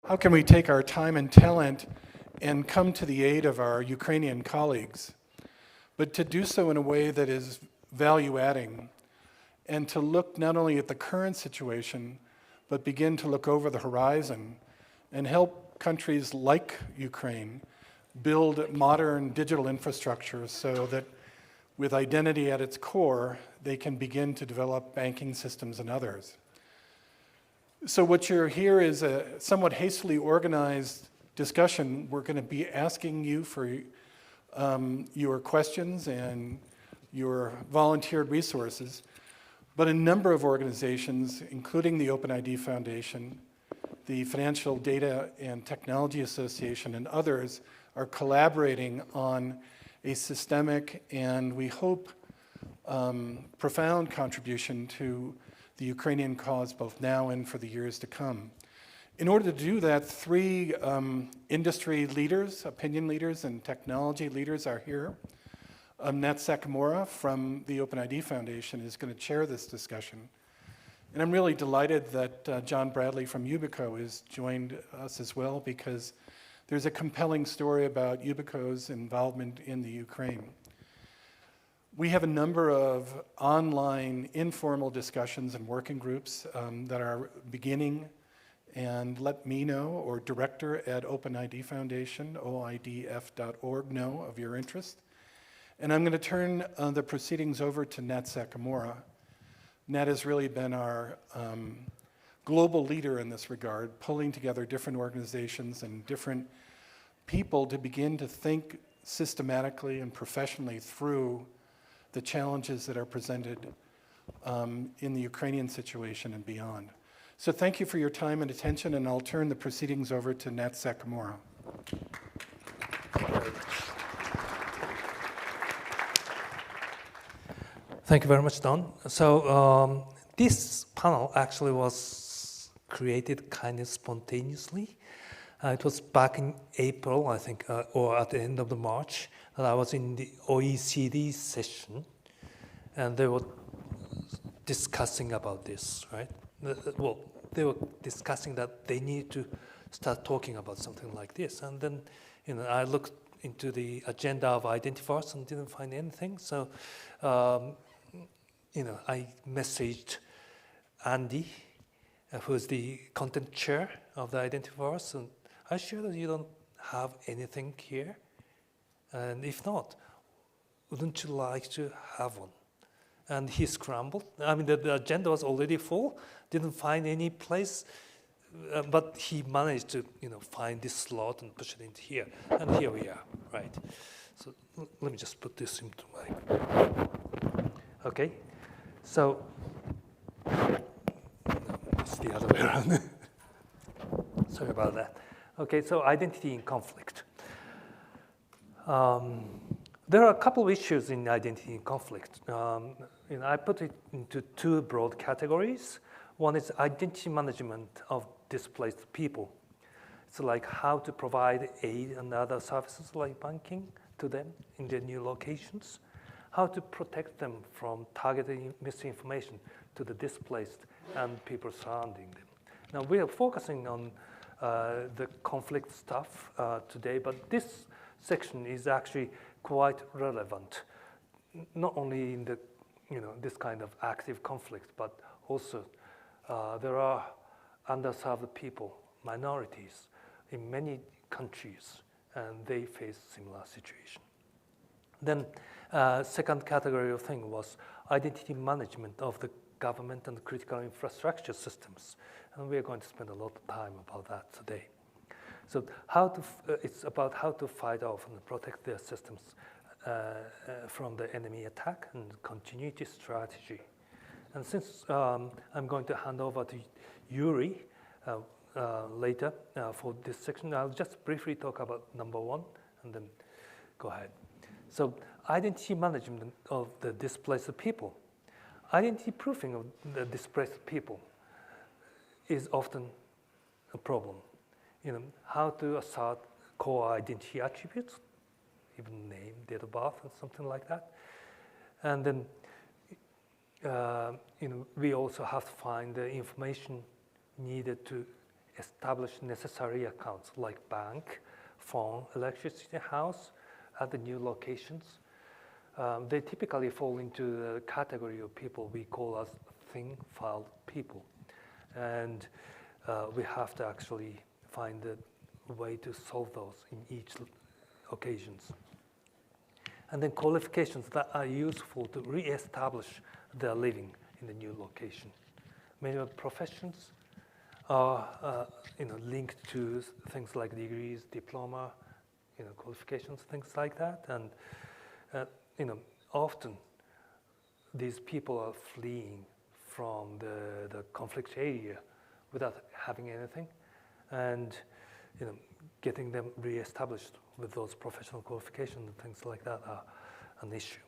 How can we take our time and talent and come to the aid of our Ukrainian colleagues, but to do so in a way that is value-adding, and to look not only at the current situation, but begin to look over the horizon and help countries like Ukraine build modern digital infrastructure so that with identity at its core, they can begin to develop banking systems and others. So what you're here is a somewhat hastily organized discussion. We're going to be asking you for your questions and your volunteered resources. But a number of organizations, including the OpenID Foundation, the Financial Data and Technology Association, and others, are collaborating on a systemic and, we hope, profound contribution to the Ukrainian cause, both now and for the years to come. In order to do that, three industry leaders, opinion leaders, and technology leaders are here. Nat Sakimura from the OpenID Foundation is going to chair this discussion. And I'm really delighted that John Bradley from Yubico has joined us as well, because there's a compelling story about Yubico's involvement in the Ukraine. We have a number of online informal discussions and working groups that are beginning, and let me know, or director at OpenID Foundation, oidf.org, know of your interest. And I'm going to turn the proceedings over to Nat Sakimura. Nat has really been our global leader in this regard, pulling together different organizations and different people to begin to think systematically and professionally through the challenges that are presented in the Ukrainian situation and beyond. So thank you for your time and attention, and I'll turn the proceedings over to Nat Sakimura. Thank you very much, Don. So this panel actually was created kind of spontaneously. It was back in April, I think, or at the end of the March, that I was in the OECD session, and they were discussing about this, right? Well, they were discussing that they need to start talking about something like this. And then, I looked into the agenda of identifiers and didn't find anything. So, I messaged Andy, who's the content chair of the identifiers, and are you sure that you don't have anything here? And if not, wouldn't you like to have one? And he scrambled. I mean, the agenda was already full, didn't find any place, but he managed to, find this slot and push it into here. And here we are, right? So let me just put this into my, okay. So, it's the other way around. Sorry about that. Okay, so identity in conflict. There are a couple of issues in identity in conflict. I put it into two broad categories. One is identity management of displaced people. It's like how to provide aid and other services like banking to them in their new locations. How to protect them from targeted misinformation to the displaced and people surrounding them. Now we are focusing on the conflict stuff today, but this section is actually quite relevant, not only in the this kind of active conflict, but also there are underserved people, minorities in many countries, and they face similar situation. Then second category of thing was identity management of the government and critical infrastructure systems. And we are going to spend a lot of time about that today. So it's about how to fight off and protect their systems from the enemy attack and continuity strategy. And since I'm going to hand over to Yuriy later for this section, I'll just briefly talk about number one and then go ahead. So identity management of the displaced people. Identity proofing of the displaced people is often a problem. How to assert core identity attributes, even name, date of birth, and something like that. And then, we also have to find the information needed to establish necessary accounts like bank, phone, electricity, house at the new locations. They typically fall into the category of people we call as thin file people. And we have to actually find a way to solve those in each occasions. And then qualifications that are useful to re-establish their living in the new location. Many of professions are linked to things like degrees, diploma, qualifications, things like that. And often these people are fleeing from the conflict area without having anything, and getting them re-established with those professional qualifications and things like that are an issue.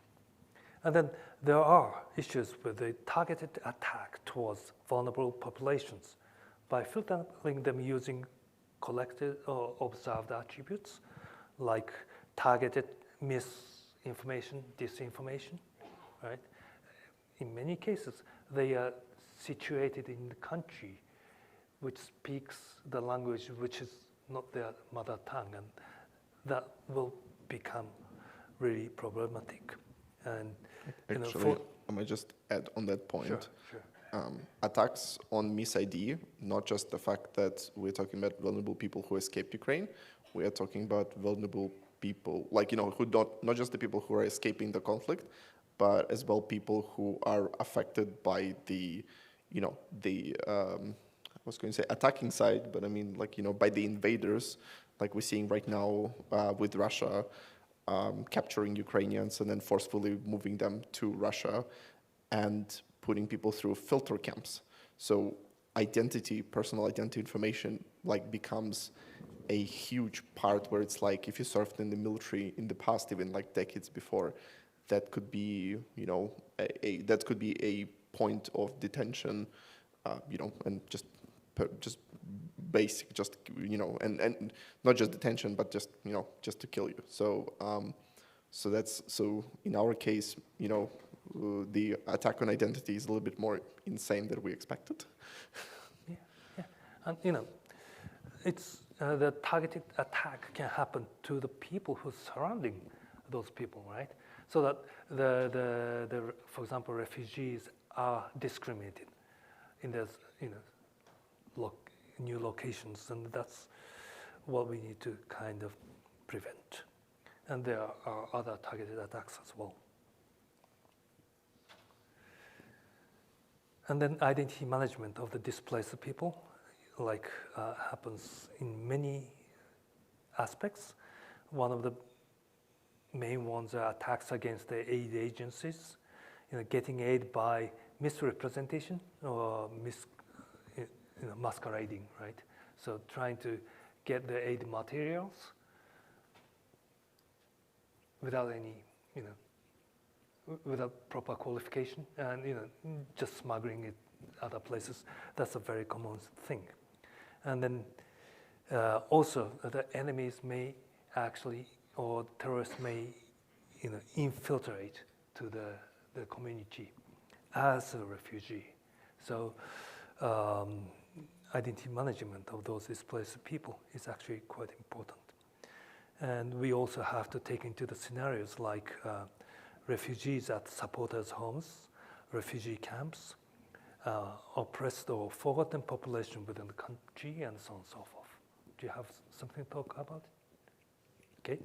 And then there are issues with the targeted attack towards vulnerable populations by filtering them using collected or observed attributes like targeted misinformation, disinformation, right? In many cases, they are situated in the country which speaks the language which is not their mother tongue, and that will become really problematic. And actually, I might just add on that point. Sure. Attacks on mis-ID, not just the fact that we're talking about vulnerable people who escaped Ukraine, we are talking about vulnerable people, like, who not just the people who are escaping the conflict, but as well people who are affected by the, I was going to say attacking side, but I mean, by the invaders, like we're seeing right now with Russia capturing Ukrainians and then forcefully moving them to Russia and putting people through filter camps. So personal identity information, becomes a huge part where it's like if you served in the military in the past, even like decades before, that could be, a point of detention, and just basic, and not just detention, but just to kill you. So in our case, the attack on identity is a little bit more insane than we expected. Yeah, and it's the targeted attack can happen to the people who are surrounding those people, right? So that the for example, refugees are discriminated in those new locations, and that's what we need to kind of prevent. And there are other targeted attacks as well. And then identity management of the displaced people, happens in many aspects. One of the main ones are attacks against the aid agencies, getting aid by misrepresentation or masquerading, right? So trying to get the aid materials without any, without proper qualification, and just smuggling it other places. That's a very common thing. And then also the enemies may actually, or terrorists may, infiltrate to the community as a refugee. So identity management of those displaced people is actually quite important. And we also have to take into the scenarios like refugees at supporters' homes, refugee camps, oppressed or forgotten population within the country, and so on and so forth. Do you have something to talk about? Okay.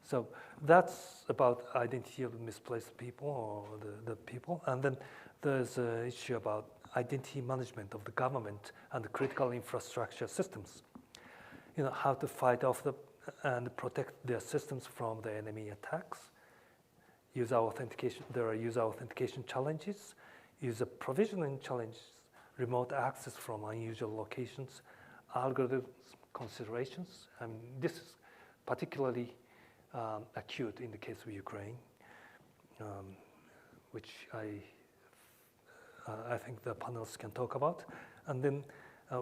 So that's about identity of misplaced people or the people. And then there's an issue about identity management of the government and the critical infrastructure systems. How to fight off and protect their systems from the enemy attacks. User authentication, there are user authentication challenges, user provisioning challenges, remote access from unusual locations, algorithms considerations. This is particularly acute in the case of Ukraine, which I think the panelists can talk about. And then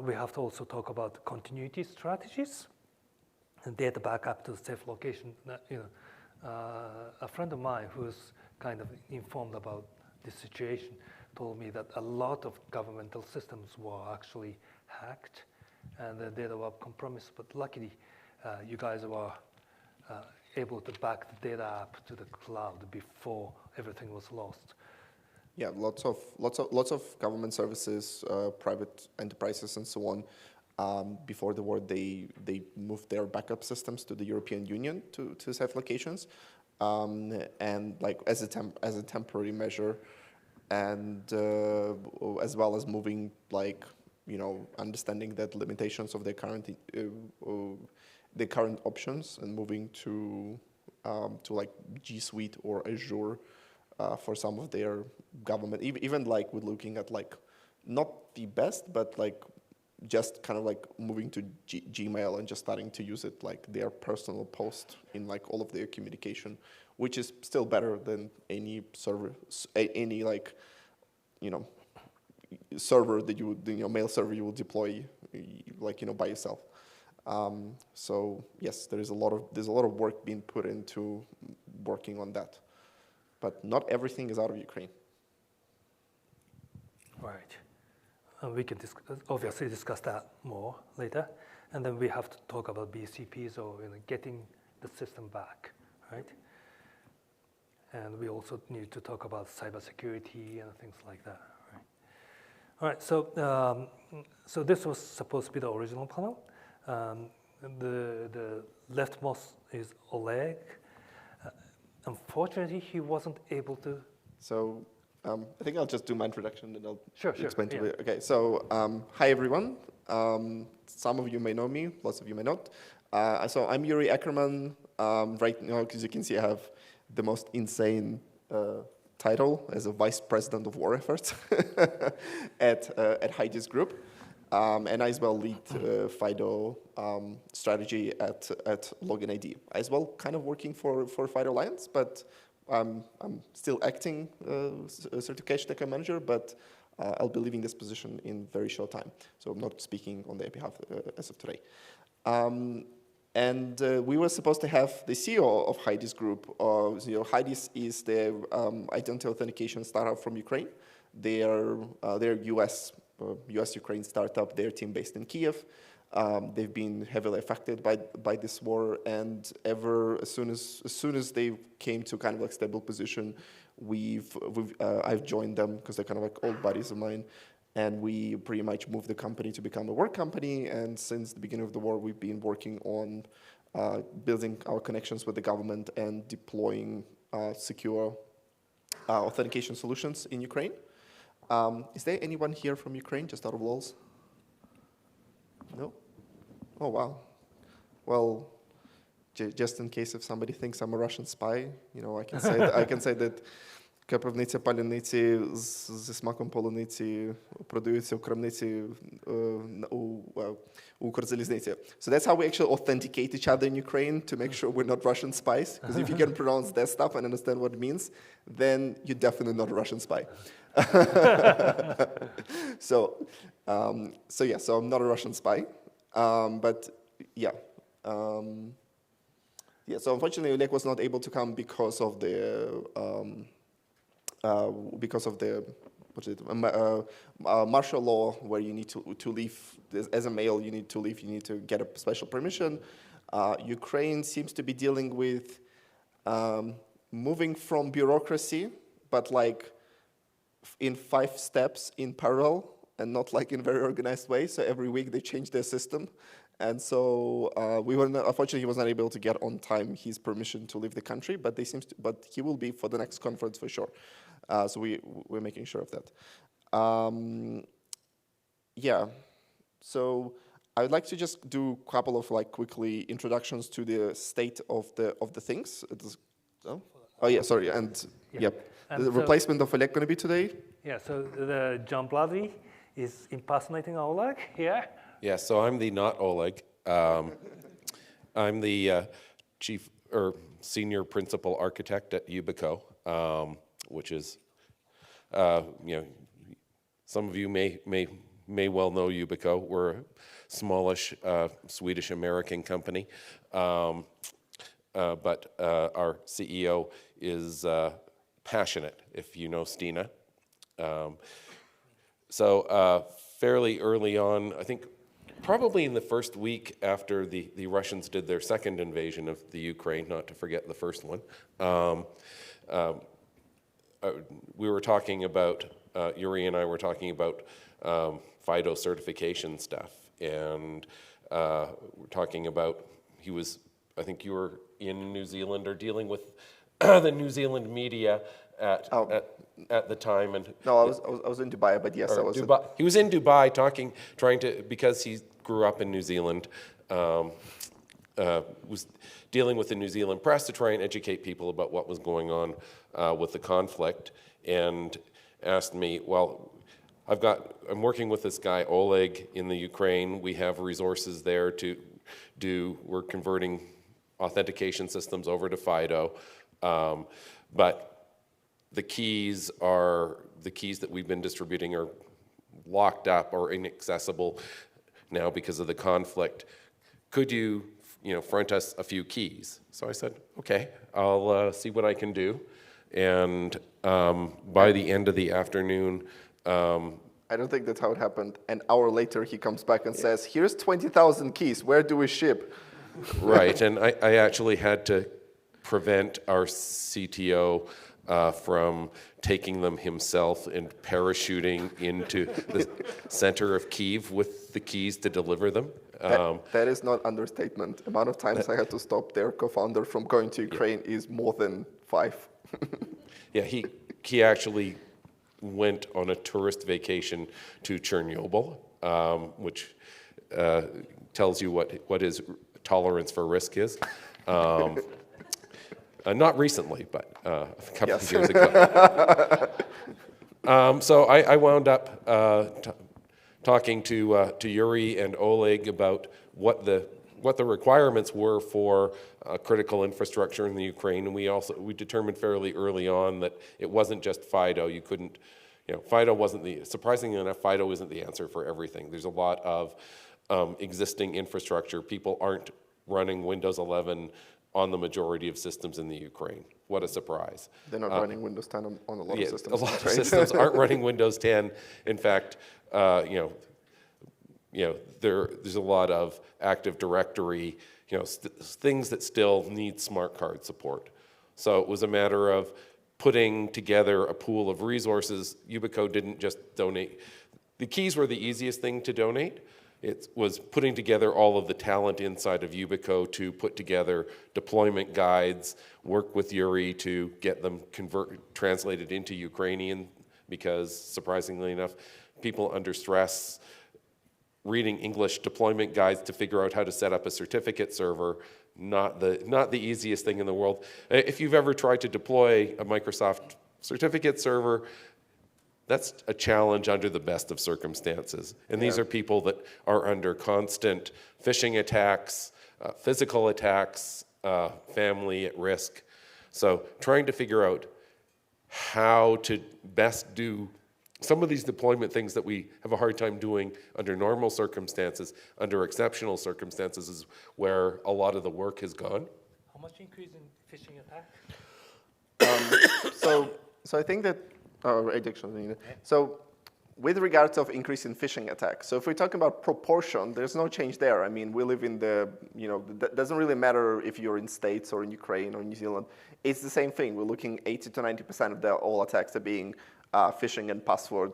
we have to also talk about continuity strategies and data backup to the safe location. A friend of mine who's kind of informed about this situation told me that a lot of governmental systems were actually hacked and the data were compromised. But luckily, you guys were able to back the data up to the cloud before everything was lost. Yeah, lots of government services, private enterprises, and so on. Before the war, they moved their backup systems to the European Union to safe locations, and like as a temporary measure, and as well as moving, like, you know, understanding that limitations of their current options, and moving to like G Suite or Azure for some of their government, even like with looking at like not the best, but like just kind of like moving to Gmail and just starting to use it like their personal post in like all of their communication, which is still better than any server, any like, you know, server that you would, you know, mail server you will deploy, like, you know, by yourself. So yes, there's a lot of work being put into working on that, but not everything is out of Ukraine. Right. We can obviously discuss that more later, and then we have to talk about BCPs, or, you know, getting the system back, right? And we also need to talk about cybersecurity and things like that, right? All right. So this was supposed to be the original panel. The leftmost is Oleg. Unfortunately, he wasn't able to. So I think I'll just do my introduction and I'll Sure, explain to yeah. you. Okay, so hi everyone. Some of you may know me, lots of you may not. So I'm Yuriy Ackermann. Right now, as you can see, I have the most insane title as a Vice President of War Efforts at Hideez Group. And I as well lead FIDO strategy at LoginID. I as well kind of working for FIDO Alliance, but I'm still acting certification tech manager, but I'll be leaving this position in very short time. So I'm not speaking on their behalf as of today. And we were supposed to have the CEO of Hideez Group. Hideez is the identity authentication startup from Ukraine. They're US-Ukraine startup. They're team based in Kiev. They've been heavily affected by this war, and as soon as they came to kind of like stable position, I've joined them because they're kind of like old buddies of mine, and we pretty much moved the company to become a work company. And since the beginning of the war, we've been working on building our connections with the government and deploying secure authentication solutions in Ukraine. Is there anyone here from Ukraine, just out of lols? No? Oh, wow. Well, just in case if somebody thinks I'm a Russian spy, you know, I can say that кропивниці паляниці зі смаком полуниці продаються в крамниці у Укрзалізниці. So that's how we actually authenticate each other in Ukraine to make sure we're not Russian spies. Because if you can pronounce that stuff and understand what it means, then you're definitely not a Russian spy. So I'm not a Russian spy, but yeah. So unfortunately, Oleg was not able to come because of the martial law, where you need to leave as a male. You need to leave. You need to get a special permission. Ukraine seems to be dealing with moving from bureaucracy, but like in 5 steps in parallel, and not like in a very organized way. So every week they change their system. And so unfortunately, he was not able to get on time his permission to leave the country, but he will be for the next conference for sure. So we're making sure of that. So I would like to just do a couple of like quickly introductions to the state of the things. And the replacement of Oleg going to be today? Yeah, so the John Bladley is impersonating Oleg here. Yeah, so I'm the not Oleg. I'm the chief or senior principal architect at Yubico, which is, some of you may well know Yubico. We're a smallish Swedish-American company, but our CEO is passionate, if you know Stina. So fairly early on, I think Probably in the first week after the Russians did their second invasion of the Ukraine, not to forget the first one, we were talking about, Yuriy and I were talking about FIDO certification stuff, and we're talking about, I think you were in New Zealand or dealing with the New Zealand media at the time, and No, I was in Dubai, but yes, I was. Dubai. He was in Dubai because he grew up in New Zealand, was dealing with the New Zealand press to try and educate people about what was going on with the conflict, and asked me, well, I'm working with this guy, Oleg, in the Ukraine. We have resources there we're converting authentication systems over to FIDO, but the keys that we've been distributing are locked up or inaccessible now because of the conflict. Could you front us a few keys? So I said, okay, I'll see what I can do. And by the end of the afternoon, I don't think that's how it happened. An hour later, he comes back and says, here's 20,000 keys. Where do we ship? Right, and I actually had to prevent our CTO from taking them himself and parachuting into the center of Kyiv with the keys to deliver them. That is not understatement. The amount of times I had to stop their co-founder from going to Ukraine is more than 5. Yeah, he actually went on a tourist vacation to Chernobyl, which tells you what his tolerance for risk is. Not recently, but a couple of years ago. So I wound up talking to Yuriy and Oleg about what the requirements were for critical infrastructure in the Ukraine, and we determined fairly early on that it wasn't just FIDO. You couldn't, FIDO wasn't surprisingly enough, FIDO isn't the answer for everything. There's a lot of existing infrastructure. People aren't running Windows 11 on the majority of systems in the Ukraine. What a surprise. They're not running Windows 10 on a lot of systems. A lot of systems aren't running Windows 10. In fact, there's a lot of Active Directory, things that still need smart card support. So it was a matter of putting together a pool of resources. Yubico didn't just donate. The keys were the easiest thing to donate. It was putting together all of the talent inside of Yubico to put together deployment guides, work with Yuriy to get them translated into Ukrainian, because surprisingly enough, people under stress reading English deployment guides to figure out how to set up a certificate server, not the easiest thing in the world. If you've ever tried to deploy a Microsoft certificate server, that's a challenge under the best of circumstances. And these are people that are under constant phishing attacks, physical attacks, family at risk. So trying to figure out how to best do some of these deployment things that we have a hard time doing under normal circumstances, under exceptional circumstances, is where a lot of the work has gone. How much increase in phishing attack? So I think that, so with regards of increase in phishing attacks, so if we're talking about proportion, there's no change there. I mean, we live in it doesn't really matter if you're in States or in Ukraine or New Zealand. It's the same thing. We're looking 80 to 90% of all attacks are being phishing and password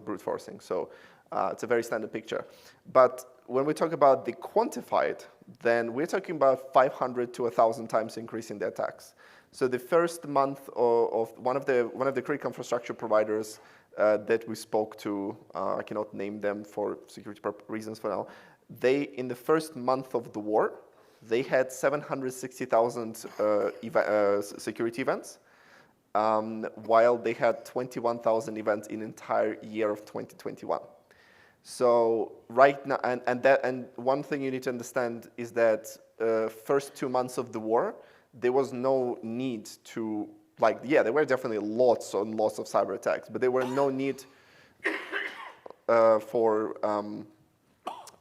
brute forcing. So it's a very standard picture. But when we talk about the quantified, then we're talking about 500 to 1,000 times increase in the attacks. So the first month of one of the critical infrastructure providers that we spoke to, I cannot name them for security reasons for now. In the first month of the war, they had 760,000 security events, while they had 21,000 events in the entire year of 2021. So right now, and one thing you need to understand is that first 2 months of the war, there was no need to, there were definitely lots and lots of cyber attacks, but there were no need for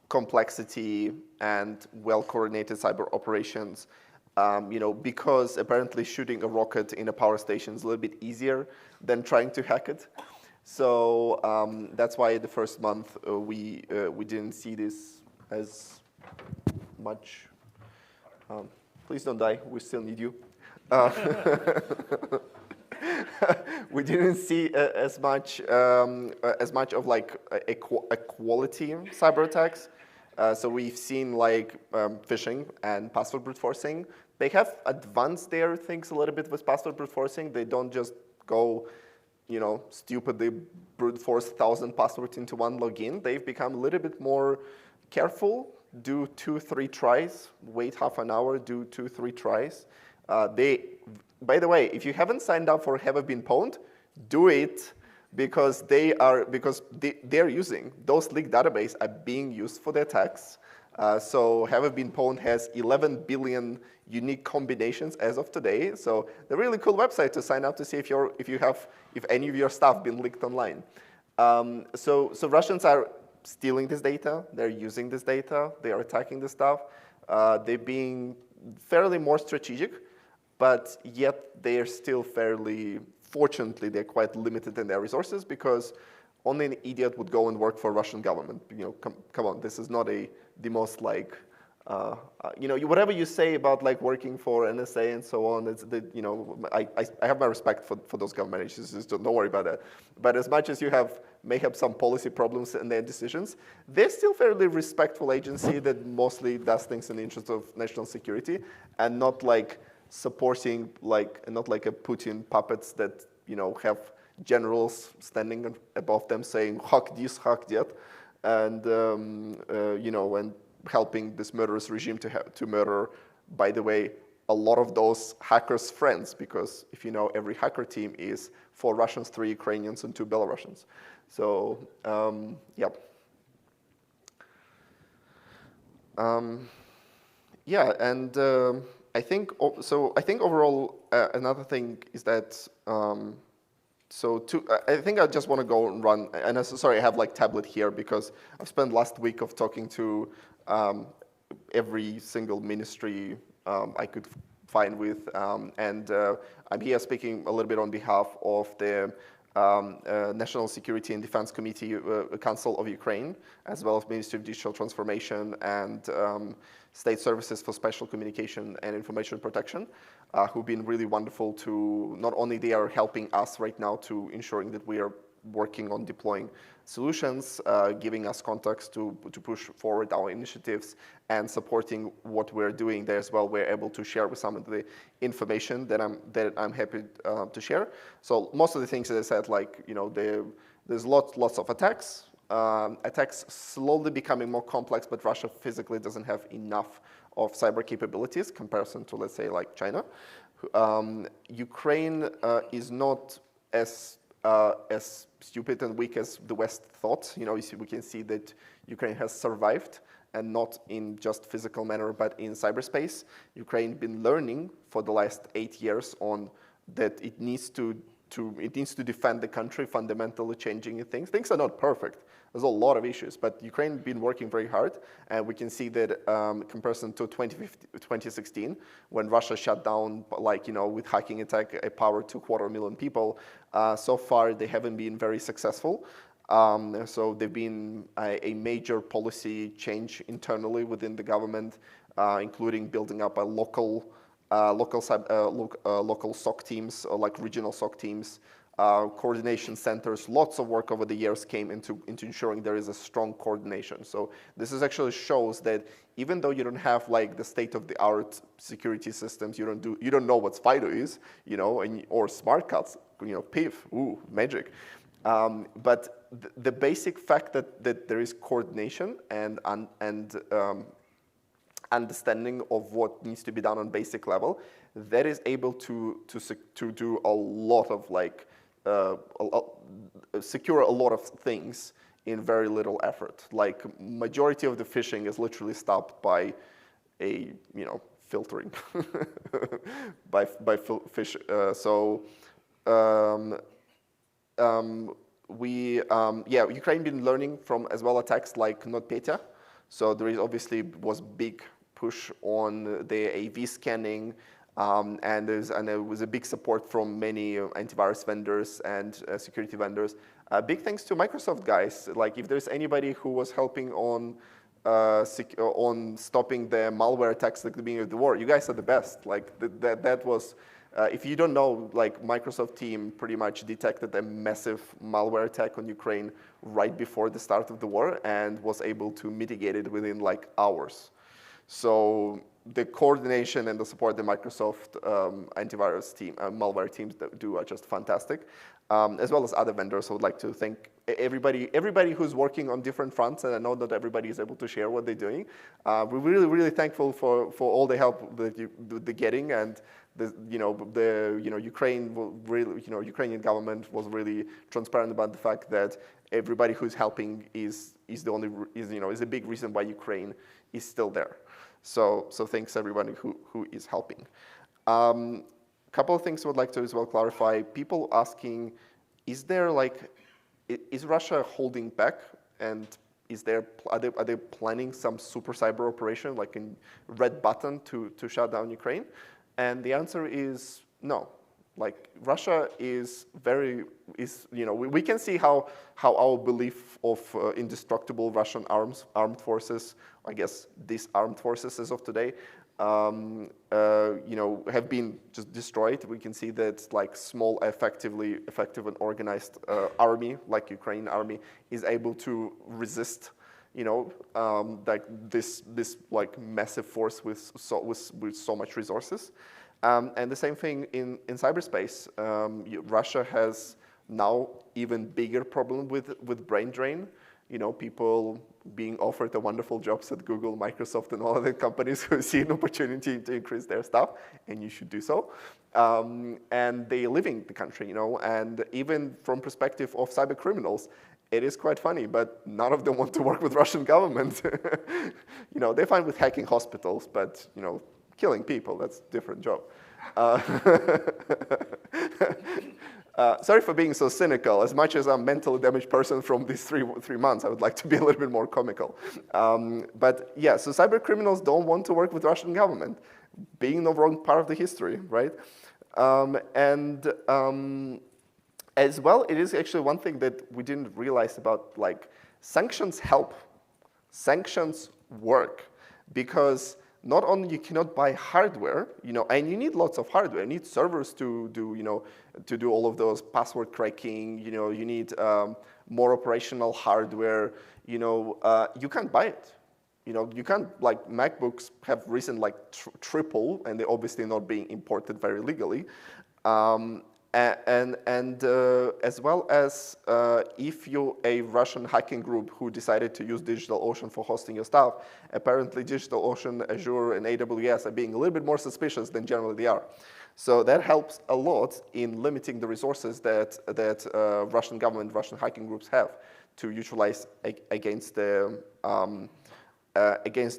complexity and well-coordinated cyber operations, because apparently shooting a rocket in a power station is a little bit easier than trying to hack it. So that's why the first month we didn't see this as much. Please don't die. We still need you. We didn't see as much of like a quality cyber attacks. So we've seen like phishing and password brute forcing. They have advanced their things a little bit with password brute forcing. They don't just go, stupidly brute force 1,000 passwords into one login. They've become a little bit more careful. Do 2-3 tries. Wait half an hour. Do 2-3 tries. By the way, if you haven't signed up for Have I Been Pwned, do it because they're using those leaked database are being used for the attacks. So Have I Been Pwned has 11 billion unique combinations as of today. So the really cool website to sign up to see if any of your stuff been leaked online. So Russians are stealing this data. They're using this data. They are attacking this stuff. They're being fairly more strategic. But yet they are still fortunately, they're quite limited in their resources because only an idiot would go and work for Russian government. Come on, this is not the most like, whatever you say about like working for NSA and so on, I have my respect for those government agencies, so don't worry about that. But as much as you may have some policy problems in their decisions, they're still fairly respectful agency that mostly does things in the interest of national security and not like supporting not like a Putin puppets that have generals standing above them saying hack this, hack that, and and helping this murderous regime to murder. By the way, a lot of those hackers' friends, because if you know, every hacker team is 4 Russians, 3 Ukrainians, and 2 Belarusians. So yeah. I think overall another thing is that I think I just want to go and run. And sorry, I have like tablet here because I've spent last week of talking to every single ministry I could find with, and I'm here speaking a little bit on behalf of the National Security and Defense Committee Council of Ukraine, as well as Ministry of Digital Transformation and State Services for Special Communication and Information Protection, who've been really wonderful to, not only they are helping us right now to ensuring that we are working on deploying solutions, giving us contacts to push forward our initiatives and supporting what we're doing there as well. We're able to share with some of the information that I'm happy to share. So most of the things that I said, like, there's lots of attacks. Attacks slowly becoming more complex, but Russia physically doesn't have enough of cyber capabilities comparison to, let's say, like China. Ukraine is not as stupid and weak as the West thought. We can see that Ukraine has survived, and not in just physical manner, but in cyberspace. Ukraine been learning for the last 8 years on that it needs to defend the country, fundamentally changing things. Things are not perfect. There's a lot of issues, but Ukraine been working very hard, and we can see that comparison to 2016, when Russia shut down, with hacking attack, a power to 250,000 people. So far, they haven't been very successful. So there's been a major policy change internally within the government, including building up a local SOC teams, or like regional SOC teams, coordination centers. Lots of work over the years came into ensuring there is a strong coordination. So this actually shows that even though you don't have like the state-of-the-art security systems, you don't know what FIDO is, or smart cards, PIV, ooh, magic. But the basic fact that there is coordination and understanding of what needs to be done on basic level, that is able to do a lot of secure a lot of things in very little effort. Like majority of the phishing is literally stopped by filtering by fish. Ukraine been learning from as well attacks like NotPetya. So there is was big push on the AV scanning, and there was a big support from many antivirus vendors and security vendors Big thanks to Microsoft guys. Like if there's anybody who was helping on stopping the malware attacks at the beginning of the war, you guys are the best. Like that was, if you don't know, like Microsoft team pretty much detected a massive malware attack on Ukraine right before the start of the war and was able to mitigate it within like hours. So the coordination and the support the Microsoft antivirus team, malware teams that do are just fantastic, as well as other vendors. I would like to thank everybody who's working on different fronts, and I know not everybody is able to share what they're doing. We're really, really thankful for all the help that they're getting, and Ukrainian government was really transparent about the fact that everybody who's helping is a big reason why Ukraine is still there. So thanks everybody who is helping. Couple of things I would like to as well clarify. People asking, is Russia holding back, and are they planning some super cyber operation like a red button to shut down Ukraine? And the answer is no. Like Russia is we can see how our belief of indestructible Russian armed forces, I guess disarmed forces as of today, have been just destroyed. We can see that like small, effective and organized army, like Ukrainian army, is able to resist, like this like massive force with so much resources. And the same thing in cyberspace. Russia has now even bigger problem with brain drain. People being offered the wonderful jobs at Google, Microsoft, and all other companies who see an opportunity to increase their stuff, and you should do so. And they're leaving the country, and even from perspective of cyber criminals, it is quite funny, but none of them want to work with Russian government. They're fine with hacking hospitals, but, killing people, that's a different job. Sorry for being so cynical. As much as I'm a mentally damaged person from these three months, I would like to be a little bit more comical. But yeah, so cyber criminals don't want to work with Russian government, being the wrong part of the history, right? As well, it is actually one thing that we didn't realize about, like, sanctions help. Sanctions work, because not only you cannot buy hardware, and you need lots of hardware. You need servers to do all of those password cracking. You need more operational hardware. You can't buy it. You can't, like, MacBooks have risen like triple, and they're obviously not being imported very legally. And as well as if you're a Russian hacking group who decided to use DigitalOcean for hosting your stuff, apparently DigitalOcean, Azure, and AWS are being a little bit more suspicious than generally they are. So that helps a lot in limiting the resources that Russian government, Russian hacking groups have to utilize against the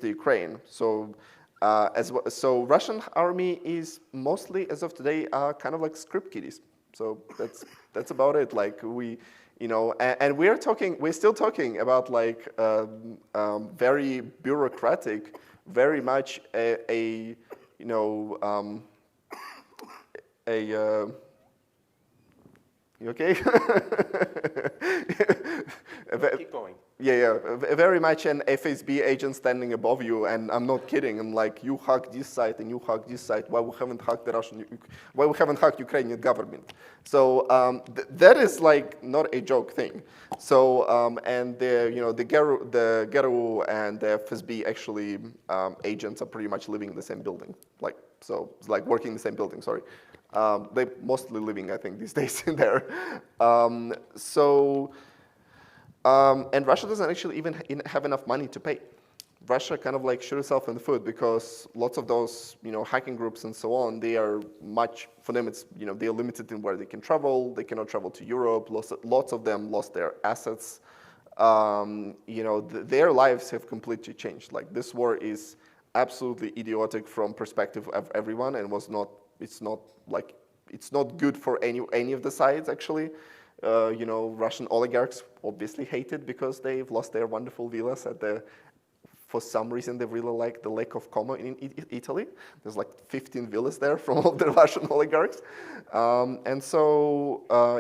Ukraine. So Russian army is mostly, as of today, kind of like script kiddies. So that's about it. Like and we're still talking about like very bureaucratic, very much you okay? Keep going. Yeah, very much an FSB agent standing above you, and I'm not kidding. I'm like, you hacked this site and you hacked this site. Why we haven't hacked why we haven't hacked Ukrainian government? So that is like not a joke thing. So and the GRU and the FSB actually agents are pretty much living in the same building, like working in the same building. Sorry. They're mostly living, I think, these days in there. And Russia doesn't actually even have enough money to pay. Russia kind of like shoot itself in the foot, because lots of those hacking groups and so on, they are for them it's they are limited in where they can travel. They cannot travel to Europe. Lots of them lost their assets. Their lives have completely changed. Like, this war is absolutely idiotic from perspective of everyone, and it's not good for any of the sides actually. Russian oligarchs obviously hate it because they've lost their wonderful villas for some reason they really like the Lake of Como in Italy. There's like 15 villas there from all the Russian oligarchs.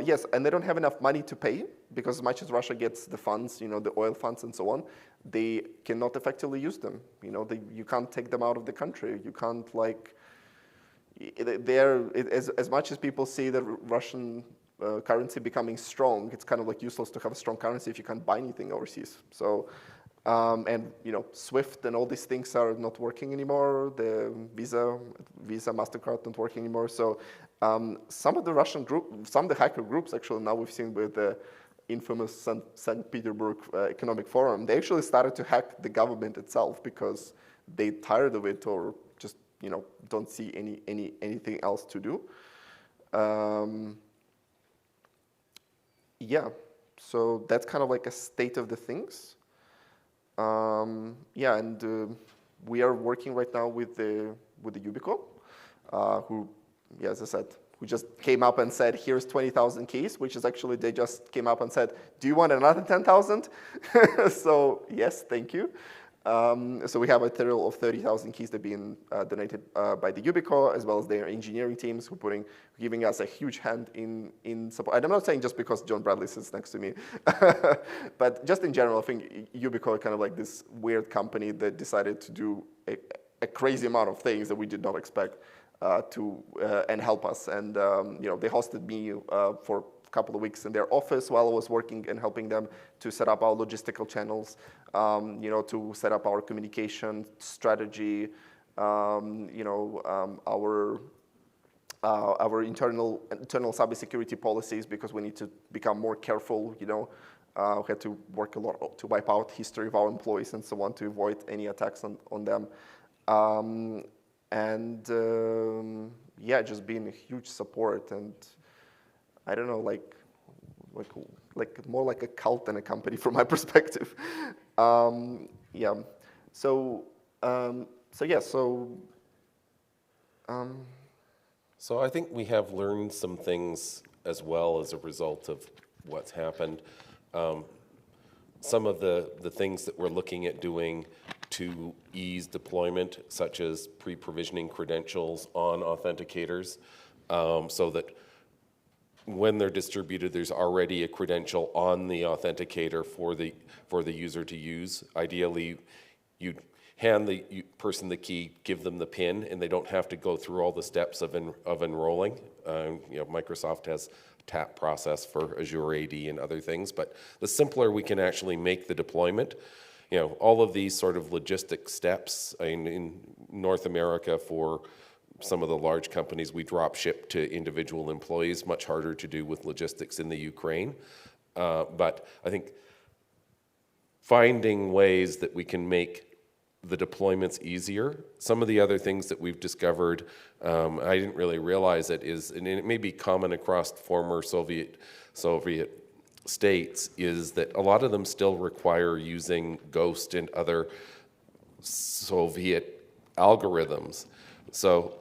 Yes, and they don't have enough money to pay, because as much as Russia gets the funds, the oil funds and so on, they cannot effectively use them. You can't take them out of the country. You can't as much as people see the Russian currency becoming strong, it's kind of useless to have a strong currency if you can't buy anything overseas. So, and SWIFT and all these things are not working anymore. The Visa, MasterCard not working anymore. So some of the Russian some of the hacker groups actually now we've seen with the infamous St. Petersburg Economic Forum, they actually started to hack the government itself because they tired of it or just don't see anything else to do. Yeah, so that's kind of a state of the things. Yeah, and we are working right now with the Yubico, who, yeah, as I said, who just came up and said, here's 20,000 keys, which is actually, they just came up and said, do you want another 10,000? So yes, thank you. So we have a total of 30,000 keys that are being donated by the Yubico, as well as their engineering teams who giving us a huge hand in support. And I'm not saying just because John Bradley sits next to me, but just in general, I think Yubico is kind of this weird company that decided to do a crazy amount of things that we did not expect and help us. And they hosted me for a couple of weeks in their office while I was working and helping them to set up our logistical channels, to set up our communication strategy, our internal cybersecurity policies, because we need to become more careful. We had to work a lot to wipe out history of our employees and so on to avoid any attacks on them. Yeah, just being a huge support, and I don't know, like more like a cult than a company from my perspective. Yeah. So I think we have learned some things as well as a result of what's happened. Some of the things that we're looking at doing to ease deployment, such as pre-provisioning credentials on authenticators, so that when they're distributed, there's already a credential on the authenticator for the user to use. Ideally, you'd hand the person the key, give them the PIN, and they don't have to go through all the steps of enrolling. Microsoft has a TAP process for Azure AD and other things, but the simpler we can actually make the deployment, all of these sort of logistic steps. In North America, for some of the large companies, we drop ship to individual employees, much harder to do with logistics in the Ukraine. But I think finding ways that we can make the deployments easier. Some of the other things that we've discovered, I didn't really realize it is, and it may be common across former Soviet states, is that a lot of them still require using Ghost and other Soviet algorithms. So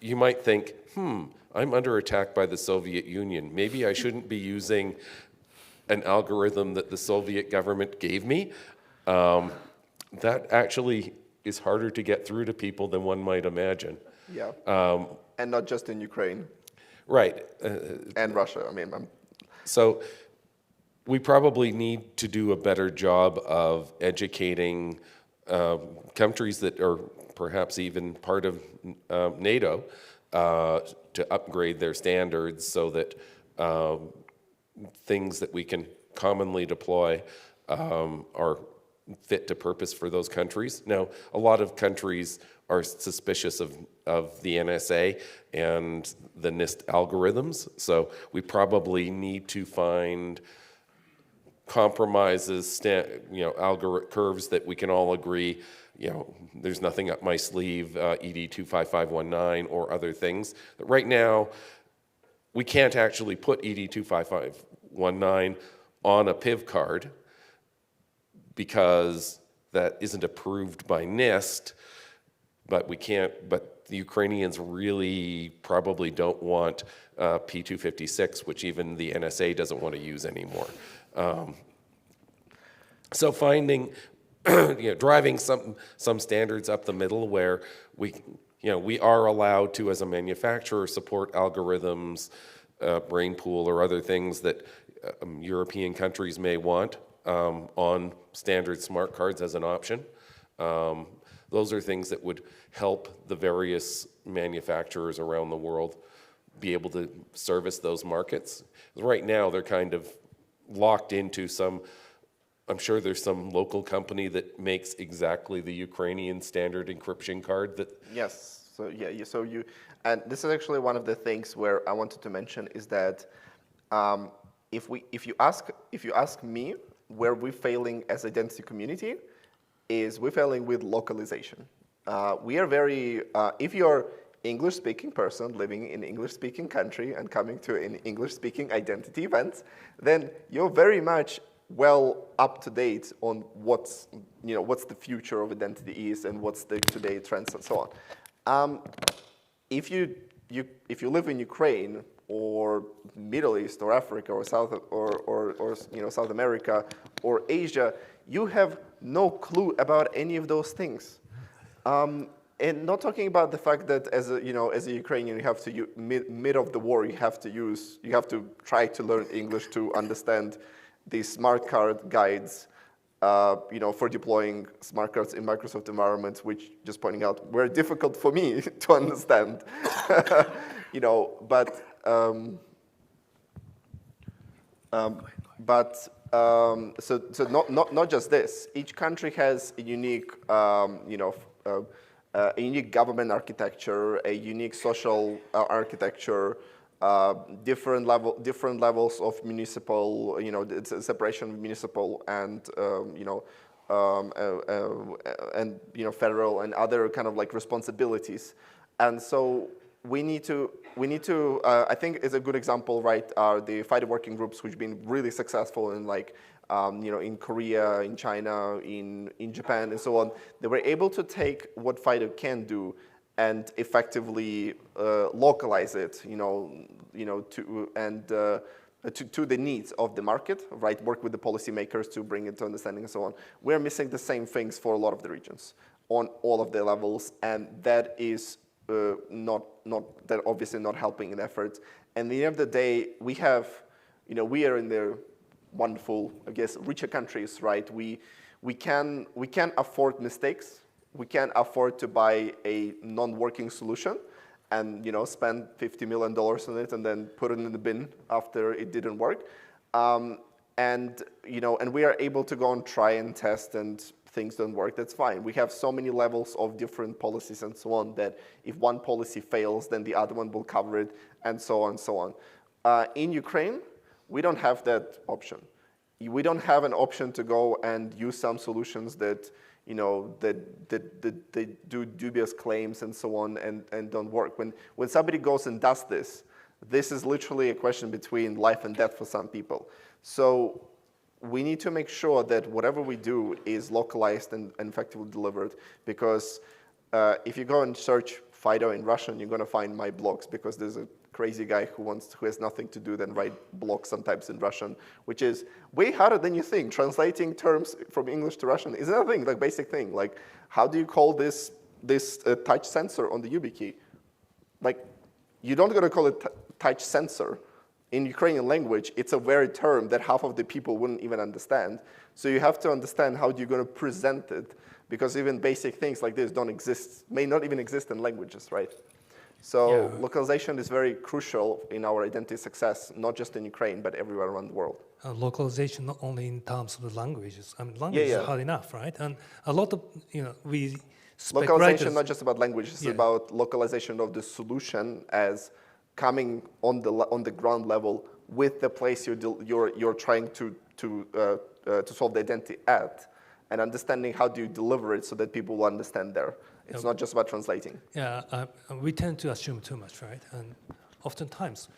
you might think, I'm under attack by the Soviet Union. Maybe I shouldn't be using an algorithm that the Soviet government gave me. That actually is harder to get through to people than one might imagine. Yeah, and not just in Ukraine. Right. And Russia, So we probably need to do a better job of educating countries that are perhaps even part of NATO to upgrade their standards so that things that we can commonly deploy are fit to purpose for those countries. Now, a lot of countries are suspicious of the NSA and the NIST algorithms, so we probably need to find compromises, curves that we can all agree, there's nothing up my sleeve, ED 25519 or other things. But right now, we can't actually put ED 25519 on a PIV card because that isn't approved by NIST, but the Ukrainians really probably don't want P256, which even the NSA doesn't want to use anymore. So finding, driving some standards up the middle where we are allowed to, as a manufacturer, support algorithms, Brainpool or other things that European countries may want on standard smart cards as an option. Those are things that would help the various manufacturers around the world be able to service those markets. Right now, they're kind of locked into some, I'm sure there's some local company that makes exactly the Ukrainian standard encryption card that... Yes, so and this is actually one of the things where I wanted to mention is that if you ask me where we're failing as identity community, is we're failing with localization. We are very, if you're English-speaking person living in English-speaking country and coming to an English-speaking identity event, then you're very much well up to date on what's the future of identity is and what's the today trends and so on. If you live in Ukraine or Middle East or Africa or South America or Asia, you have no clue about any of those things. And not talking about the fact that as a Ukrainian, you have to mid of the war, you have to try to learn English to understand these smart card guides, for deploying smart cards in Microsoft environments, which, just pointing out, were difficult for me to understand. So not just this. Each country has a unique, a unique government architecture, a unique social architecture, different levels of municipal, separation of municipal and federal and other kind of like responsibilities, and so we need to. I think is a good example, right? Are the FIDO working groups, which have been really successful in like. In Korea, in China, in Japan, and so on, they were able to take what FIDO can do and effectively localize it, to the needs of the market, right? Work with the policymakers to bring it to understanding and so on. We're missing the same things for a lot of the regions on all of the levels, and that is obviously not helping in efforts. And at the end of the day, we are in the wonderful, I guess, richer countries, right? We can afford mistakes. We can't afford to buy a non-working solution and spend $50 million on it and then put it in the bin after it didn't work. And we are able to go and try and test, and things don't work. That's fine. We have so many levels of different policies and so on that if one policy fails, then the other one will cover it, and so on and so on. In Ukraine, we don't have that option. We don't have an option to go and use some solutions that that do dubious claims and so on and don't work. When somebody goes and does this is literally a question between life and death for some people. So we need to make sure that whatever we do is localized and effectively delivered, because if you go and search FIDO in Russian, you're going to find my blogs, because there's a crazy guy who has nothing to do than write blogs sometimes in Russian, which is way harder than you think. Translating terms from English to Russian is another thing, like basic thing. Like, how do you call this touch sensor on the YubiKey? Like, you don't gonna call it touch sensor. In Ukrainian language, it's a very term that half of the people wouldn't even understand. So you have to understand how you're gonna present it, because even basic things like this don't exist, may not even exist in languages, right? So localization is very crucial in our identity success, not just in Ukraine, but everywhere around the world. Localization not only in terms of the languages. I mean, languages are hard enough, right? And a lot of, we spec localization, writers, not just about language, it's about localization of the solution as coming on the ground level with the place you're trying to solve the identity at, and understanding how do you deliver it so that people will understand there. It's not just about translating. Yeah, we tend to assume too much, right? And oftentimes,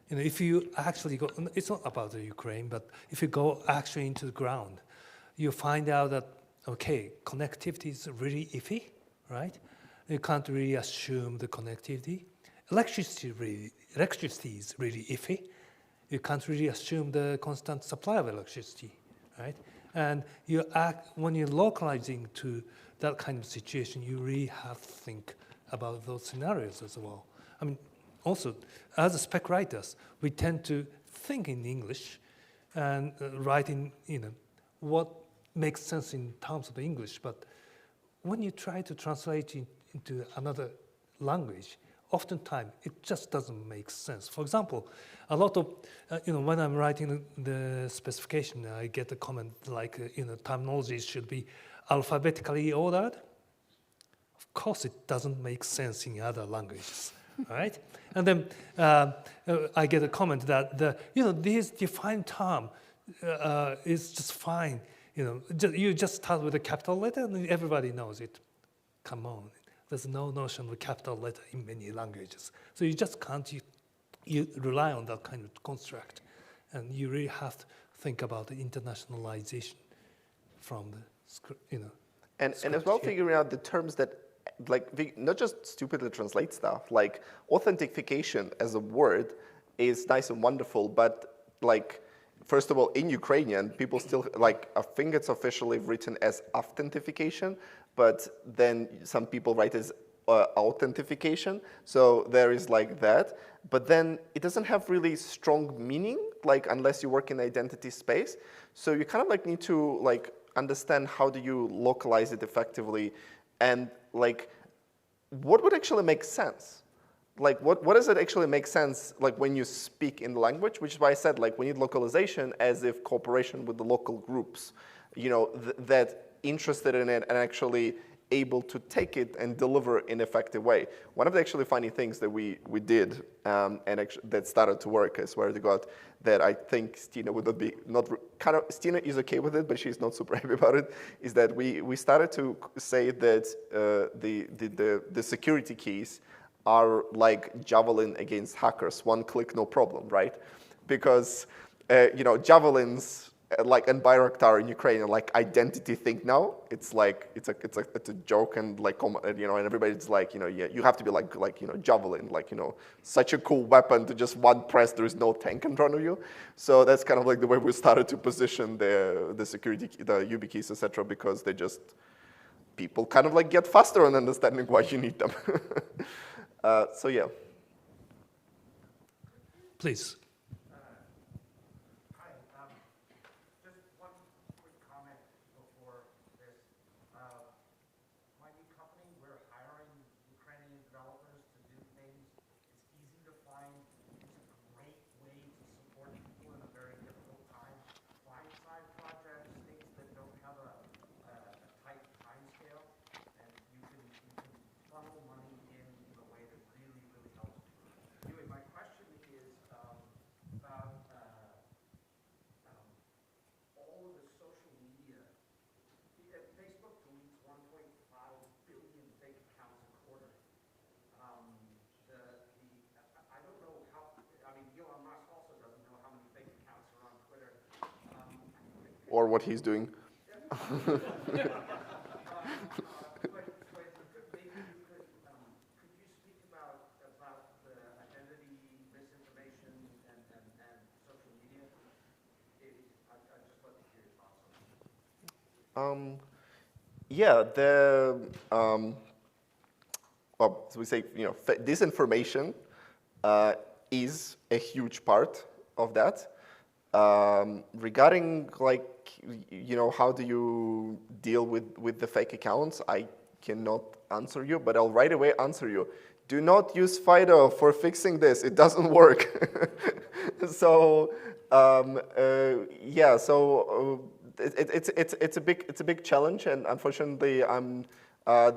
if you actually go, it's not about the Ukraine, but if you go actually into the ground, you find out that, okay, connectivity is really iffy, right? You can't really assume the connectivity. Electricity is really iffy. You can't really assume the constant supply of electricity, right? And when you're localizing to that kind of situation, you really have to think about those scenarios as well. I mean, also, as a spec writers, we tend to think in English and write in, what makes sense in terms of English, but when you try to translate it into another language, oftentimes it just doesn't make sense. For example, a lot of, when I'm writing the specification, I get a comment like, terminology should be alphabetically ordered. Of course, it doesn't make sense in other languages, right? And then I get a comment that this defined term is just fine. You just start with a capital letter and everybody knows it. Come on, there's no notion of a capital letter in many languages. So you just can't, you rely on that kind of construct. And you really have to think about the internationalization from the, And as well, figuring out the terms that, not just stupidly translate stuff, like authentication as a word is nice and wonderful, but first of all, in Ukrainian, people still, I think it's officially written as authentication, but then some people write as authentication. So there is that. But then it doesn't have really strong meaning, unless you work in identity space. So you kind of need to understand how do you localize it effectively, and what would actually make sense? What does it actually make sense when you speak in the language? Which is why I said we need localization as if cooperation with the local groups, that interested in it and actually able to take it and deliver in an effective way. One of the actually funny things that we did and that started to work, I swear to God, that I think Stina would not be, Stina is okay with it, but she's not super happy about it, is that we started to say that the security keys are like javelin against hackers, one click, no problem, right? Because, javelins, and Bayraktar in Ukraine are identity thing now. It's it's a joke and and everybody's yeah, you have to be javelin, such a cool weapon to just one press, there is no tank in front of you. So that's kind of the way we started to position the security, the UB keys, etc., because they just, people kind of get faster on understanding why you need them. So yeah. Please. Or what he's doing. Yeah, well, so we say, disinformation is a huge part of that. Regarding how do you deal with the fake accounts, I cannot answer you, but I'll right away answer you. Do not use FIDO for fixing this. It doesn't work. So yeah, so it's a big challenge, and unfortunately,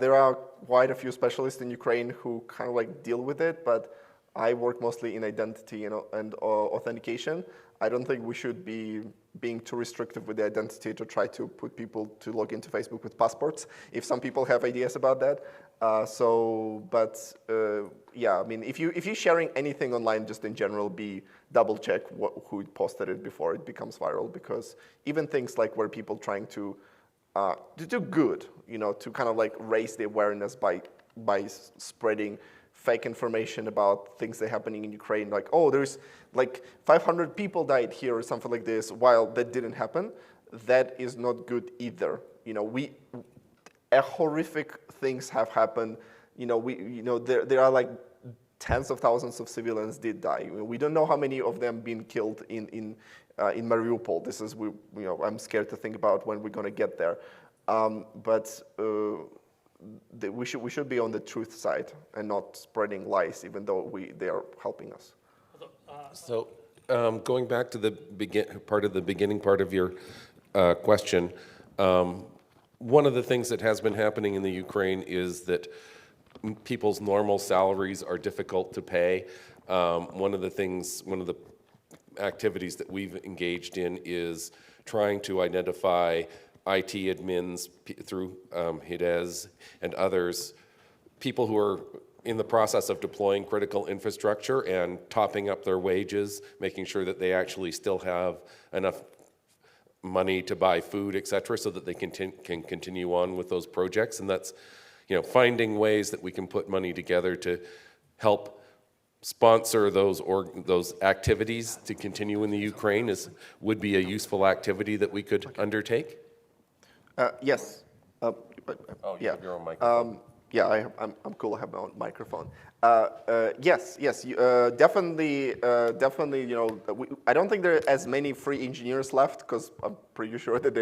there are quite a few specialists in Ukraine who kind of deal with it, but I work mostly in identity and authentication. I don't think we should be being too restrictive with the identity to try to put people to log into Facebook with passports, if some people have ideas about that. Yeah, I mean, if you're sharing anything online, just in general, double check who posted it before it becomes viral, because even things where people trying to do good, to kind of raise the awareness by spreading fake information about things that are happening in Ukraine, oh, there's 500 people died here or something like this, while that didn't happen, that is not good either. Horrific things have happened. There are tens of thousands of civilians did die. We don't know how many of them been killed in Mariupol. This is, I'm scared to think about when we're going to get there. But we should be on the truth side and not spreading lies, even though they are helping us. So going back to the beginning part of your question, one of the things that has been happening in the Ukraine is that people's normal salaries are difficult to pay. One of the activities that we've engaged in is trying to identify IT admins through Hideez and others, people who are in the process of deploying critical infrastructure and topping up their wages, making sure that they actually still have enough money to buy food, et cetera, so that they can continue on with those projects. And that's, finding ways that we can put money together to help sponsor those activities to continue in the Ukraine would be a useful activity that we could undertake. Yes. You have your own microphone. Yeah, I'm cool. I have my own microphone. Yes, definitely. I don't think there are as many free engineers left because I'm pretty sure that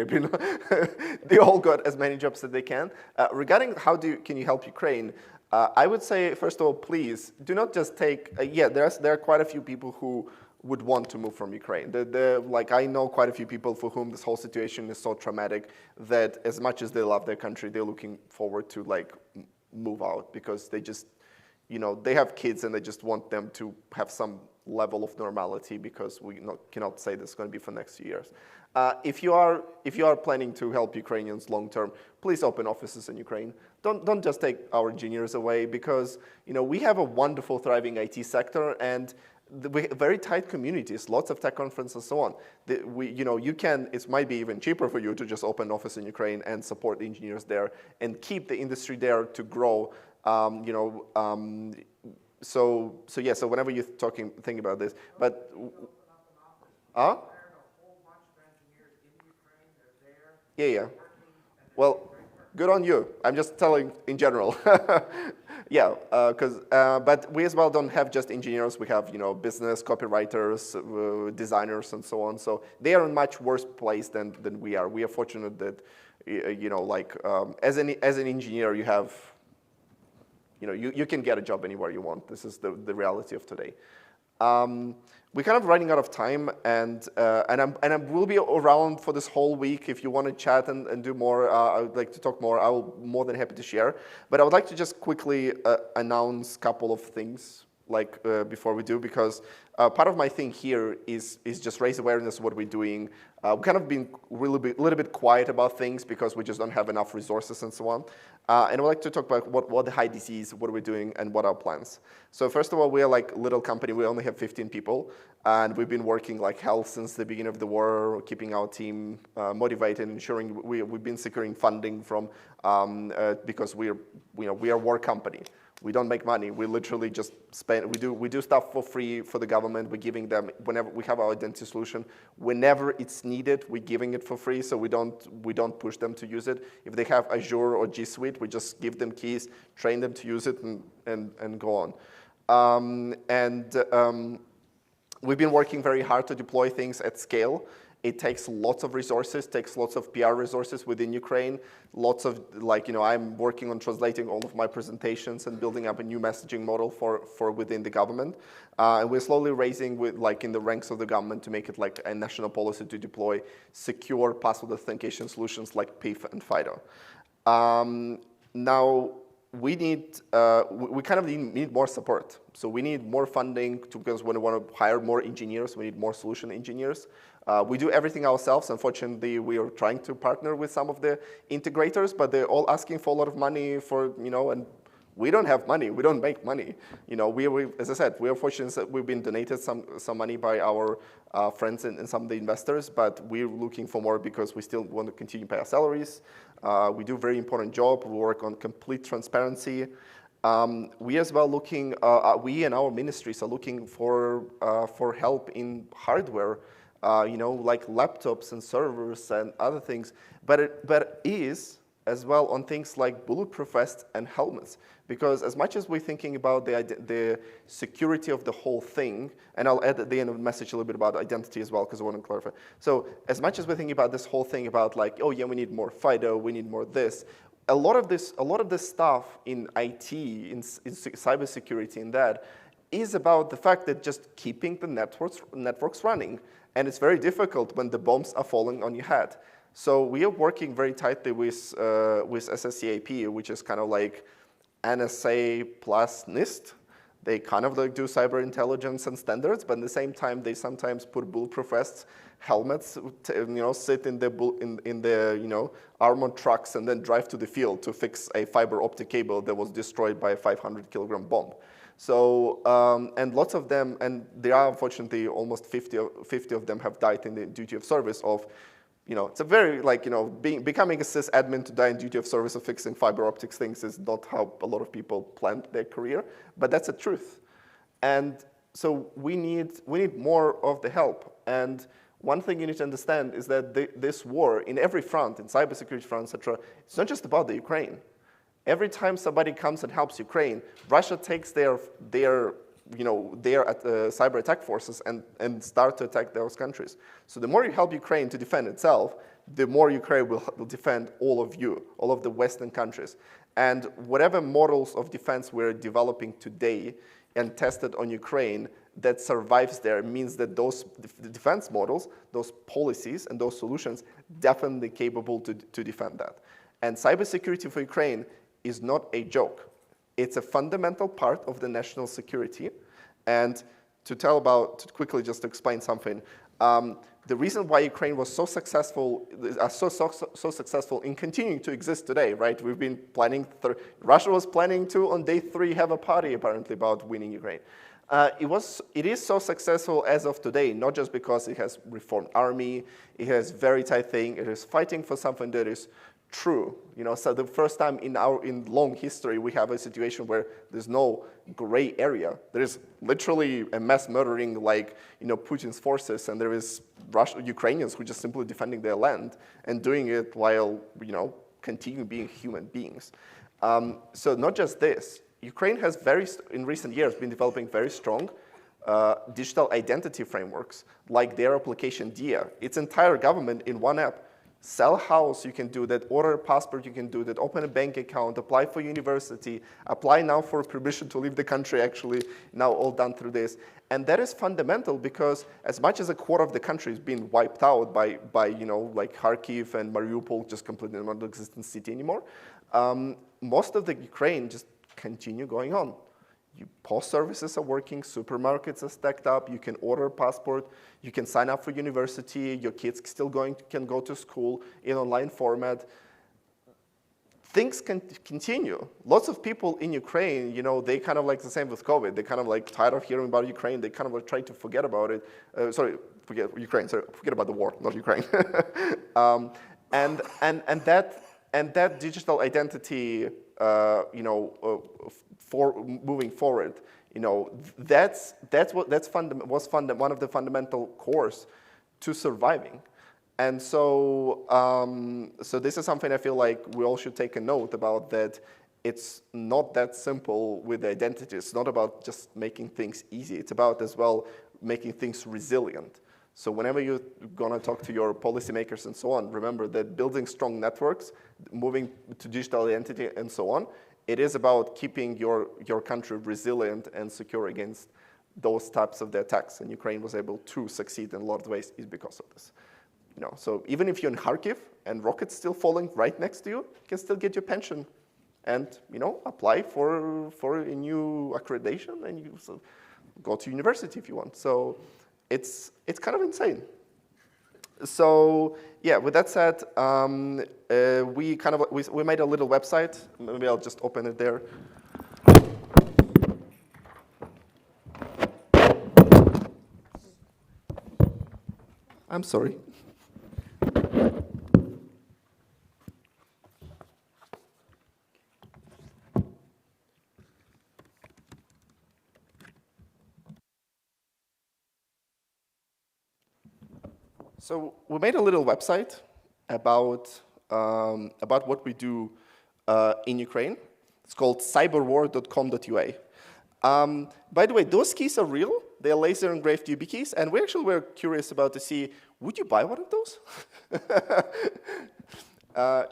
they all got as many jobs that they can. Regarding can you help Ukraine? I would say, first of all, please do not just take. There are quite a few people who would want to move from Ukraine. I know quite a few people for whom this whole situation is so traumatic that as much as they love their country, they're looking forward to move out because they just, they have kids and they just want them to have some level of normality because we cannot say this is going to be for the next few years. If you are planning to help Ukrainians long term, please open offices in Ukraine. Don't just take our engineers away because we have a wonderful, thriving IT sector and very tight communities, lots of tech conferences and so on. It might be even cheaper for you to just open an office in Ukraine and support the engineers there and keep the industry there to grow. So whenever you're think about this, but Yeah. Well, good on you. I'm just telling in general. Yeah, but we as well don't have just engineers. We have business, copywriters, designers, and so on. So they are in much worse place than we are. We are fortunate that as an engineer you have you can get a job anywhere you want. This is the reality of today. We're kind of running out of time, and I will be around for this whole week. If you want to chat and do more, I would like to talk more. I'll be more than happy to share. But I would like to just quickly announce a couple of things before we do, because part of my thing here is just raise awareness of what we're doing. We've kind of been a little bit quiet about things because we just don't have enough resources and so on. And I'd like to talk about what the Hideez is, what we're doing, and what our plans. So first of all, we are a little company. We only have 15 people, and we've been working like hell since the beginning of the war, keeping our team motivated, ensuring we've been securing funding from because we are a war company. We don't make money. We literally just spend. We do stuff for free for the government. We're giving them whenever we have our identity solution. Whenever it's needed, we're giving it for free. So we don't push them to use it. If they have Azure or G Suite, we just give them keys, train them to use it, and go on. We've been working very hard to deploy things at scale. It takes lots of resources, takes lots of PR resources within Ukraine, lots of, I'm working on translating all of my presentations and building up a new messaging model for within the government. And we're slowly raising in the ranks of the government to make it a national policy to deploy secure password authentication solutions like PIF and FIDO. Now, we kind of need more support. So we need more funding because when we want to hire more engineers, we need more solution engineers. We do everything ourselves. Unfortunately, we are trying to partner with some of the integrators, but they're all asking for a lot of money and we don't have money. We don't make money. As I said, we are fortunate that we've been donated some money by our friends and some of the investors, but we're looking for more because we still want to continue to pay our salaries. We do a very important job. We work on complete transparency. We as well we and our ministries are looking for help in hardware, like laptops and servers and other things. But it is as well on things like bulletproof vests and helmets. Because as much as we're thinking about the security of the whole thing, and I'll add at the end of the message a little bit about identity as well, because I want to clarify. So as much as we're thinking about this whole thing about like, oh yeah, we need more FIDO, we need more this, a lot of this stuff in IT, in cybersecurity, in that, is about the fact that just keeping the networks running. And it's very difficult when the bombs are falling on your head. So we are working very tightly with SSCAP, which is kind of like NSA plus NIST. They kind of like do cyber intelligence and standards, but at the same time, they sometimes put bulletproof vests, helmets, sit in the armored trucks and then drive to the field to fix a fiber optic cable that was destroyed by a 500-kilogram bomb. So, and lots of them, and there are unfortunately almost 50 of them have died in the duty of service of, it's a very, becoming a sysadmin to die in duty of service of fixing fiber optics things is not how a lot of people planned their career, but that's the truth. And so we need more of the help. And one thing you need to understand is that this war, in every front, in cybersecurity front, etc., it's not just about the Ukraine. Every time somebody comes and helps Ukraine, Russia takes their cyber attack forces and start to attack those countries. So the more you help Ukraine to defend itself, the more Ukraine will defend all of you, all of the Western countries. And whatever models of defense we're developing today and tested on Ukraine that survives there means that those defense models, those policies and those solutions definitely capable to defend that. And cybersecurity for Ukraine is not a joke. It's a fundamental part of the national security. And to quickly just to explain something, the reason why Ukraine was so successful, so successful in continuing to exist today, right? We've been planning, Russia was planning to, on day 3, have a party apparently about winning Ukraine. It is so successful as of today, not just because it has reformed army, it has very tight thing, it is fighting for something that is true. So the first time in long history, we have a situation where there's no gray area. There is literally a mass murdering like, Putin's forces, and there is Ukrainians who are just simply defending their land and doing it while, continue being human beings. So not just this, Ukraine has in recent years been developing very strong digital identity frameworks, like their application DIA. Its entire government in one app. Sell house, you can do that. Order a passport, you can do that. Open a bank account, apply for university, apply now for permission to leave the country, actually, now all done through this. And that is fundamental because as much as a quarter of the country is being wiped out by like Kharkiv and Mariupol, just completely non-existent city anymore, most of the Ukraine just continue going on. Post services are working, supermarkets are stacked up, you can order a passport, you can sign up for university, your kids still can go to school in online format. Things can continue. Lots of people in Ukraine, they kind of like the same with COVID. They kind of like tired of hearing about Ukraine. They kind of like try to forget about it. Forget about the war, not Ukraine. And that digital identity, for moving forward, that's one of the fundamental cores to surviving. And so, so this is something I feel like we all should take a note about, that it's not that simple with identity. It's not about just making things easy. It's about as well making things resilient. So whenever you're going to talk to your policymakers and so on, remember that building strong networks, moving to digital identity and so on, it is about keeping your country resilient and secure against those types of the attacks. And Ukraine was able to succeed in a lot of ways is because of this. So even if you're in Kharkiv and rockets still falling right next to you, you can still get your pension and apply for a new accreditation, and you go to university if you want. So it's kind of insane. So yeah, with that said, we made a little website. Maybe I'll just open it there. I'm sorry. So we made a little website about about what we do in Ukraine. It's called cyberwar.com.ua. By the way, those keys are real. They're laser engraved UB keys, and we actually were curious about to see, would you buy one of those?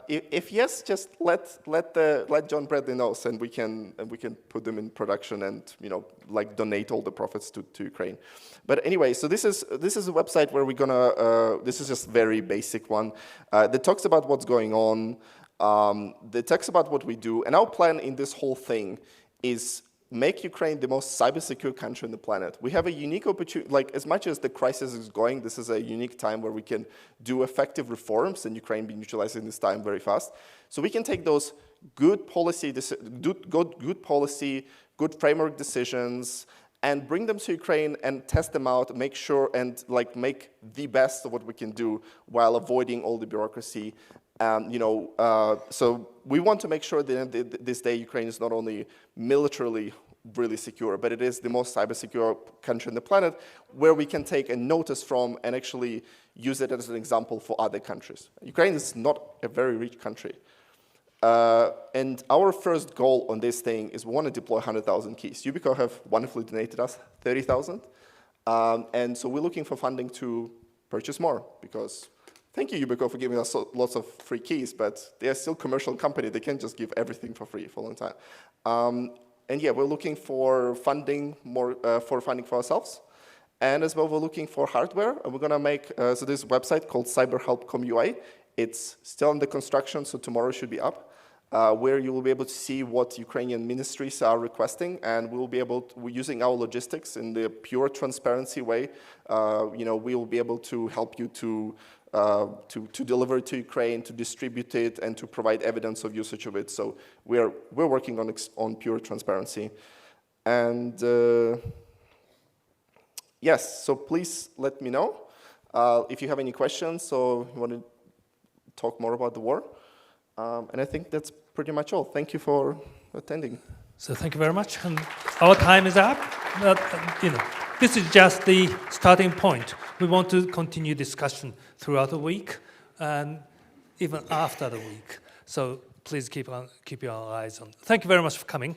If yes, just let John Bradley know, and we can put them in production and like donate all the profits to Ukraine. But anyway, so this is a website where we're gonna. This is just very basic one that talks about what's going on. That talks about what we do, and our plan in this whole thing is make Ukraine the most cyber-secure country on the planet. We have a unique opportunity, like as much as the crisis is going, this is a unique time where we can do effective reforms, and Ukraine be utilizing this time very fast. So we can take those good policy, good framework decisions, and bring them to Ukraine and test them out, make sure and like make the best of what we can do while avoiding all the bureaucracy. So we want to make sure that this day Ukraine is not only militarily really secure, but it is the most cyber-secure country on the planet where we can take a notice from and actually use it as an example for other countries. Ukraine is not a very rich country. And our first goal on this thing is we want to deploy 100,000 keys. Yubico have wonderfully donated us 30,000. And so we're looking for funding to purchase more because thank you, Yubico, for giving us lots of free keys, but they are still a commercial company. They can't just give everything for free for a long time. And yeah, we're looking for funding for ourselves. And as well, we're looking for hardware. And we're going to make, so this website called cyberhelp.com.ua. It's still under construction, so tomorrow should be up, where you will be able to see what Ukrainian ministries are requesting, and we'll be able to, using our logistics in the pure transparency way, we will be able to help you to deliver it to Ukraine, to distribute it, and to provide evidence of usage of it. So we're working on pure transparency. And yes, so please let me know if you have any questions or you want to talk more about the war. And I think that's pretty much all. Thank you for attending. So thank you very much. And our time is up. But, this is just the starting point. We want to continue discussion throughout the week and even after the week. So please keep your eyes on. Thank you very much for coming.